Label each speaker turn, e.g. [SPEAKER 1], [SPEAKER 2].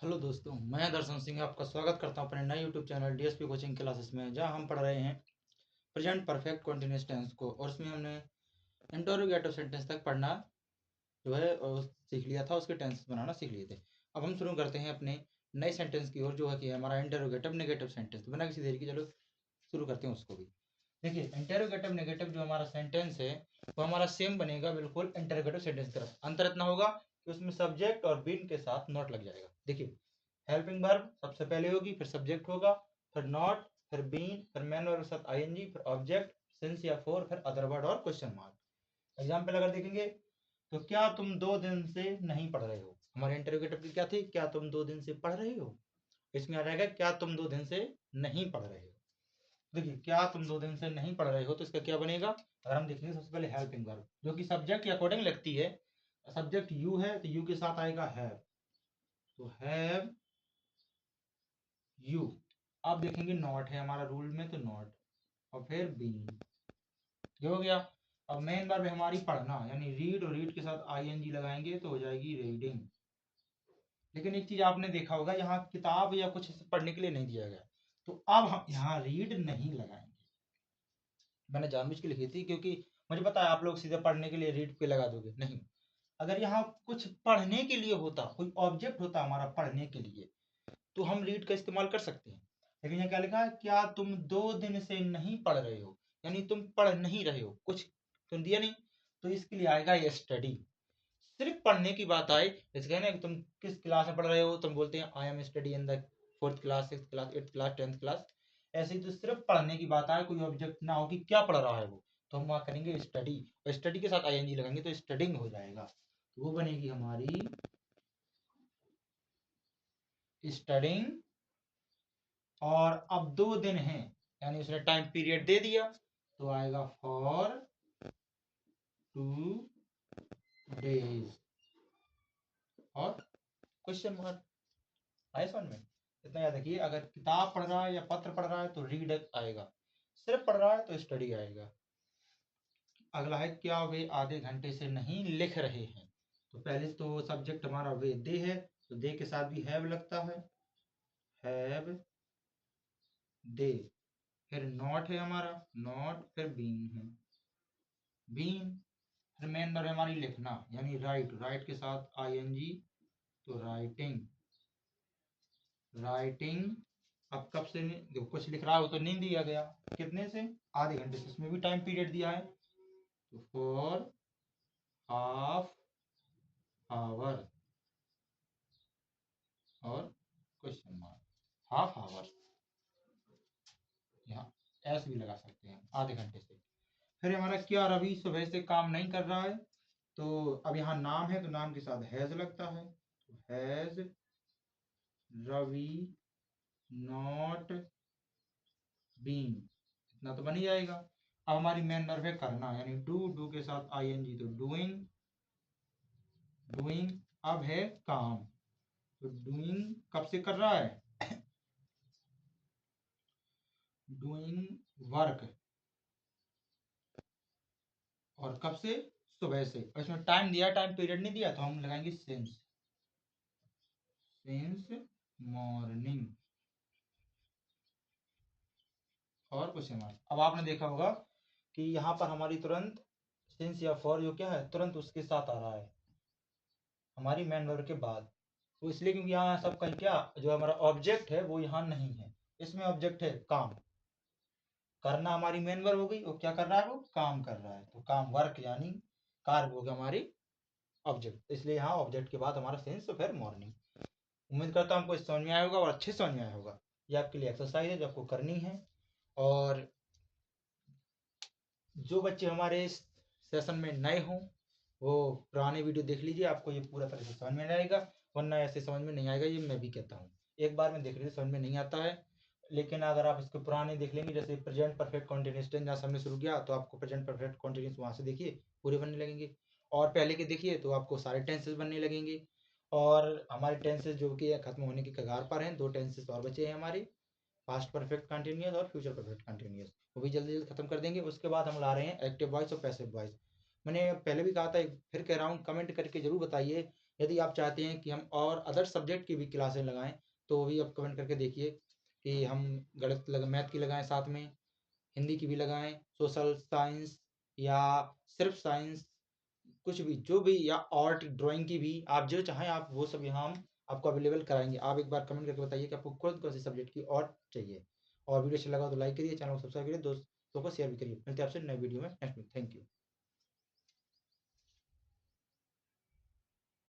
[SPEAKER 1] Hello दोस्तों, मैं दर्शन सिंह आपका स्वागत करता हूं अपने नए YouTube channel DSP coaching classes में, जहां हम पढ़ रहे हैं प्रेजेंट परफेक्ट कंटीन्यूअस टेंस को। और उसमें हमने इंटरोगेटिव सेंटेंस तक पढ़ना जो है सीख लिया था, उसके टेंसेस बनाना सीख लिए थे। अब हम शुरू करते हैं अपने नए सेंटेंस की ओर, जो है कि हमारा इंटरोगेटिव नेगेटिव सेंटेंस। बिना किसी देरी के चलो शुरू करते हैं उसको भी। देखिए, इंटरोगेटिव नेगेटिव जो हमारा सेंटेंस है वो हमारा सेम बनेगा बिल्कुल इंटरोगेटिव सेंटेंस की तरफ। अंतर इतना होगा कि उसमें सब्जेक्ट और बीन के साथ नॉट लग जाएगा। देखिए, हेल्पिंग वर्ब सबसे पहले होगी, फिर सब्जेक्ट होगा, फिर नॉट, फिर बीन, फिर मैन वर्ब के साथ आईएनजी, फिर ऑब्जेक्ट, सिंस या फॉर, फिर अदर वर्ड और क्वेश्चन मार्क। एग्जाम्पल अगर देखेंगे तो क्या तुम 2 दिन से नहीं पढ़ रहे हो। हमारे इंटरोगेटिव की क्या थी? क्या तुम 2 दिन से पढ़ रहे हो। इसमें आ जाएगा क्या तुम 2 दिन से नहीं पढ़ रहे हो। देखिए, क्या तुम 2 दिन से नहीं पढ़ रहे हो तो इसका क्या बनेगा? अगर हम देखेंगे सबसे पहले हेल्पिंग वर्ब जो कि सब्जेक्ट के अकॉर्डिंग लगती है। सब्जेक्ट यू है तो यू के साथ आएगा हैव, तो हैव यू। अब देखेंगे नॉट है हमारा रूल में, तो नॉट, और फिर बीन, ये हो गया। अब मेन वर्ब है हमारी पढ़ना, यानी रीड, और रीड के साथ आईएनजी लगाएंगे तो हो जाएगी रीडिंग। लेकिन एक चीज आपने देखा होगा, यहाँ किताब या कुछ पढ़ने के लिए नहीं दिया गया, तो अब हम यहाँ रीड नहीं लगाएंगे। मैंने जानबूझ के लिखी थी क्योंकि मुझे पता है आप लोग सीधे पढ़ने के लिए रीड पे लगा दोगे। नहीं, अगर यहाँ कुछ पढ़ने के लिए होता, कोई ऑब्जेक्ट होता हमारा पढ़ने के लिए, तो हम रीड का इस्तेमाल कर सकते हैं। लेकिन यहाँ क्या लिखा है? क्या तुम 2 दिन से नहीं पढ़ रहे हो, यानी तुम पढ़ नहीं रहे हो, कुछ तुम दिया नहीं, तो इसके लिए आएगा ये स्टडी। सिर्फ पढ़ने की बात आई, जैसे ना कि तुम किस क्लास में पढ़ रहे हो, तुम बोलते हैं I am study in the 4th class, 6th class, 8th class, 10th class. ऐसे ही तो सिर्फ पढ़ने की बात आए, कोई ऑब्जेक्ट ना हो कि क्या पढ़ रहा है वो, तो हम वहां करेंगे स्टडी, और स्टडी के साथ आईएनजी लगाएंगे तो स्टडिंग हो जाएगा। तो वो बनेगी हमारी स्टडिंग। और अब 2 दिन हैं, यानी उसने टाइम पीरियड दे दिया, तो आएगा फॉर 2 डेज और क्वेश्चन मार्क। आए समझ में? इतना याद रखिए, अगर किताब पढ़ रहा है या पत्र पढ़ रहा है तो रीड आएगा, सिर्फ पढ़ रहा है तो स्टडी आएगा। अगला है क्या वे आधे घंटे से नहीं लिख रहे हैं। तो पहले तो सब्जेक्ट हमारा वे दे है, तो दे के साथ भी हैव लगता है, हैव दे। फिर नॉट है हमारा, नॉट, फिर बीन है, बीन। फिर मेन वर्ब है हमारी लिखना, यानी राइट, राइट के साथ आईएनजी, तो राइटिंग, राइटिंग। अब कब से देखो कुछ लिख रहा हो तो नहीं दिया गया, कितने से? आधे घंटे से, इसमें भी टाइम पीरियड दिया है, तो फॉर हाफ आवर और क्वेश्चन मार्क, हाफ आवर। यहाँ एस भी लगा सकते हैं, आधे घंटे से। फिर हमारा क्या रवि सुबह से काम नहीं कर रहा है, तो अब यहाँ नाम है तो नाम के साथ हैज लगता है, तो हैज रवि नॉट बीन, इतना तो बन ही जाएगा। अब हमारी मेन वर्ब है करना, यानी डू, डू के साथ आईएनजी, तो डूइंग, डूइंग। अब है काम, तो डूइंग कब से कर रहा है? डूइंग वर्क, और कब से? सुबह से। और इसमें टाइम दिया, टाइम पीरियड नहीं दिया, तो हम लगाएंगे सिंस, सिंस मॉर्निंग और क्वेश्चन मार्क। अब आपने देखा होगा कि यहाँ पर हमारी तुरंत सिंस या फॉर जो क्या है, तुरंत उसके साथ आ रहा है हमारी मेन वर्ब के बाद। तो इसलिए क्योंकि यहाँ सबका क्या, जो हमारा ऑब्जेक्ट है वो यहाँ नहीं है, इसमें ऑब्जेक्ट है काम। करना हमारी मेन वर्ब हो गई, वो क्या कर रहा है? वो काम कर रहा है, तो काम, वर्क, यानी कार्य हो गया हमारी ऑब्जेक्ट, इसलिए यहाँ ऑब्जेक्ट के बाद हमारा सेंस, फिर मॉर्निंग। उम्मीद करता हूँ आपको समझ में आया होगा और अच्छे समझ में आया होगा। ये आपके लिए एक्सरसाइज है जो आपको करनी है। और जो बच्चे हमारे इस सेशन में नए हों वो पुराने वीडियो देख लीजिए, आपको ये पूरा तरह से समझ में आएगा, वरना ऐसे समझ में नहीं आएगा। ये मैं भी कहता हूँ, एक बार में देख लीजिए समझ में नहीं आता है, लेकिन अगर आप इसके पुराने देख लेंगे, जैसे प्रेजेंट परफेक्ट कॉन्टिन्यूअस टेंस जहाँ से हमने शुरू किया, तो आपको प्रेजेंट परफेक्ट कॉन्टिन्यूअस वहाँ से देखिए पूरे बनने लगेंगे, और पहले के देखिए तो आपको सारे टेंसेस बनने लगेंगे। और हमारे टेंसेस जो कि खत्म होने की कगार पर हैं, 2 टेंसेस और बचे हैं हमारे, पास्ट परफेक्ट कंटिन्यूअस और फ्यूचर परफेक्ट कंटिन्यूअस, वो भी जल्दी जल्दी खत्म कर देंगे। उसके बाद हम ला रहे हैं एक्टिव वॉइस और पैसिव वॉइस। मैंने पहले भी कहा था, फिर कह रहा हूँ, कमेंट करके ज़रूर बताइए। यदि आप चाहते हैं कि हम और अदर सब्जेक्ट की भी क्लासें लगाएँ, तो वो भी आप कमेंट करके देखिए कि हम गणित मैथ की लगाएँ साथ में, हिंदी की भी लगाएँ, सोशल साइंस या सिर्फ साइंस, कुछ भी, जो भी, या आर्ट ड्राइंग की भी, आप जो चाहें आप वो सब यहाँ हम आपको अवेलेबल कराएंगे। आप एक बार कमेंट करके बताइए कि आपको कौन कौन से सब्जेक्ट की और चाहिए। और वीडियो अच्छा लगा तो लाइक करिए, चैनल को सब्सक्राइब करिए, दोस्तों को शेयर भी करिए। मिलते हैं आपसे नए वीडियो में नेक्स्ट वीक। Thank you.